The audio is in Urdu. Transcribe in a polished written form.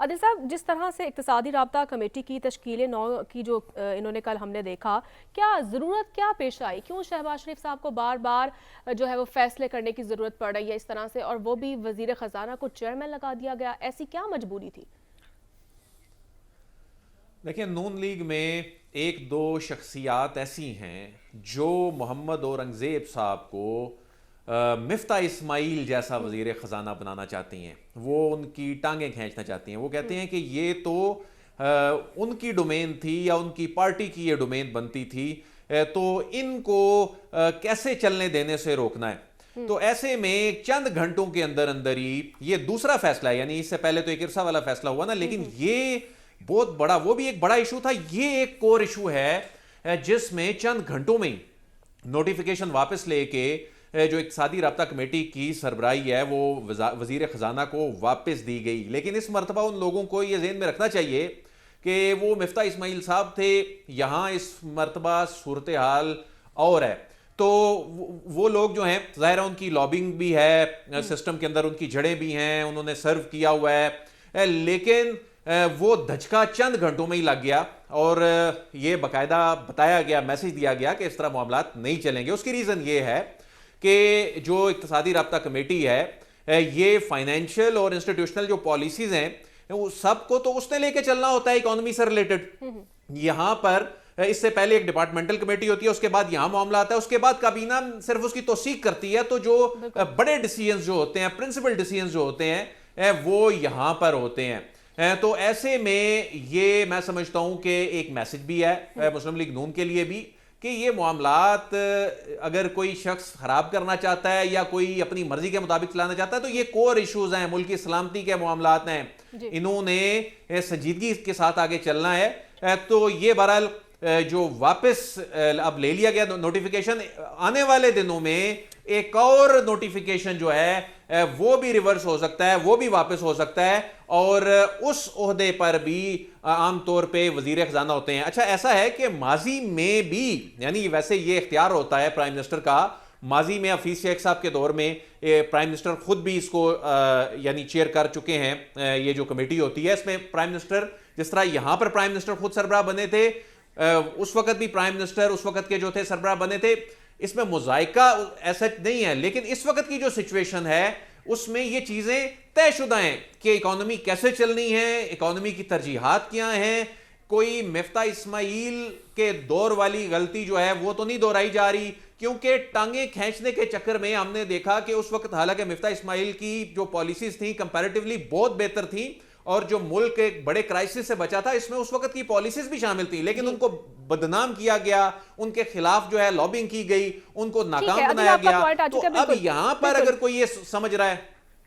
عادل صاحب، جس طرح سے اقتصادی رابطہ کمیٹی کی تشکیل نو کی جو انہوں نے کل ہم نے دیکھا، کیا ضرورت کیا پیش آئی؟ کیوں شہباز شریف صاحب کو بار بار جو ہے وہ فیصلے کرنے کی ضرورت پڑ رہی ہے اس طرح سے، اور وہ بھی وزیر خزانہ کو چیئرمین لگا دیا گیا؟ ایسی کیا مجبوری تھی؟ دیکھیں، نون لیگ میں ایک دو شخصیات ایسی ہیں جو محمد اورنگزیب صاحب کو مفتاح اسماعیل جیسا وزیر خزانہ بنانا چاہتی ہیں. وہ ان کی ٹانگیں کھینچنا چاہتی ہیں. وہ کہتے ہیں کہ یہ تو ان کی ڈومین تھی یا ان کی پارٹی کی یہ ڈومین بنتی تھی، تو ان کو کیسے چلنے دینے سے روکنا ہے. تو ایسے میں چند گھنٹوں کے اندر اندر ہی یہ دوسرا فیصلہ ہے، یعنی اس سے پہلے تو ایک ارسا والا فیصلہ ہوا نا، لیکن یہ بہت بڑا، وہ بھی ایک بڑا ایشو تھا. یہ ایک کور ایشو ہے جس میں چند گھنٹوں میں نوٹیفیکیشن واپس لے کے جو اقتصادی رابطہ کمیٹی کی سربراہی ہے وہ وزیر خزانہ کو واپس دی گئی. لیکن اس مرتبہ ان لوگوں کو یہ ذہن میں رکھنا چاہیے کہ وہ مفتاح اسماعیل صاحب تھے، یہاں اس مرتبہ صورتحال اور ہے. تو وہ لوگ جو ہیں، ظاہر ہے ان کی لابنگ بھی ہے سسٹم کے اندر، ان کی جڑیں بھی ہیں، انہوں نے سرو کیا ہوا ہے، لیکن وہ دھچکا چند گھنٹوں میں ہی لگ گیا اور یہ باقاعدہ بتایا گیا، میسج دیا گیا کہ اس طرح معاملات نہیں چلیں گے. اس کی ریزن یہ ہے کہ جو اقتصادی رابطہ کمیٹی ہے یہ فائنینشیل اور انسٹیٹیوشنل جو پالیسیز ہیں وہ سب کو تو اس نے لے کے چلنا ہوتا ہے اکانومی سے ریلیٹڈ. یہاں پر اس سے پہلے ایک ڈپارٹمنٹل کمیٹی ہوتی ہے، اس کے بعد یہاں معاملہ آتا ہے، اس کے بعد کابینہ صرف اس کی توثیق کرتی ہے. تو جو بڑے ڈیسیژنز جو ہوتے ہیں، پرنسپل ڈیسیژنز جو ہوتے ہیں وہ یہاں پر ہوتے ہیں. تو ایسے میں یہ میں سمجھتا ہوں کہ ایک میسج بھی ہے مسلم لیگ نون کے لیے بھی کہ یہ معاملات اگر کوئی شخص خراب کرنا چاہتا ہے یا کوئی اپنی مرضی کے مطابق چلانا چاہتا ہے تو یہ کور ایشوز ہیں، ملک کی سلامتی کے معاملات ہیں، انہوں نے سنجیدگی کے ساتھ آگے چلنا ہے. تو یہ بہرحال جو واپس اب لے لیا گیا نوٹیفیکیشن، آنے والے دنوں میں ایک اور نوٹیفیکیشن جو ہے وہ بھی ریورس ہو سکتا ہے، وہ بھی واپس ہو سکتا ہے، اور اس عہدے پر بھی عام طور پہ وزیر خزانہ ہوتے ہیں. اچھا، ایسا ہے کہ ماضی میں بھی، یعنی ویسے یہ اختیار ہوتا ہے پرائم منسٹر کا، ماضی میں حفیظ شیخ صاحب کے دور میں پرائم منسٹر خود بھی اس کو یعنی چیئر کر چکے ہیں. یہ جو کمیٹی ہوتی ہے اس میں پرائم منسٹر، جس طرح یہاں پر پرائم منسٹر خود سربراہ بنے تھے، اس وقت بھی پرائم منسٹر اس وقت کے جو تھے سربراہ بنے تھے. اس میں مذائقہ ایسا نہیں ہے، لیکن اس وقت کی جو سچویشن ہے اس میں یہ چیزیں طے شدہ ہیں کہ اکانومی کیسے چلنی ہے، اکانومی کی ترجیحات کیا ہیں. کوئی مفتاح اسماعیل کے دور والی غلطی جو ہے وہ تو نہیں دہرائی جا رہی، کیونکہ ٹانگیں کھینچنے کے چکر میں ہم نے دیکھا کہ اس وقت حالانکہ مفتاح اسماعیل کی جو پالیسیز تھیں کمپیریٹیولی بہت بہتر تھیں اور جو ملک ایک بڑے کرائسس سے بچا تھا، اس میں اس وقت کی پالیسیز بھی شامل تھیں، لیکن ان کو بدنام کیا گیا، ان کے خلاف جو ہے لابنگ کی گئی، ان کو ناکام بنایا گیا. تو اب یہاں پر اگر کوئی یہ سمجھ رہا ہے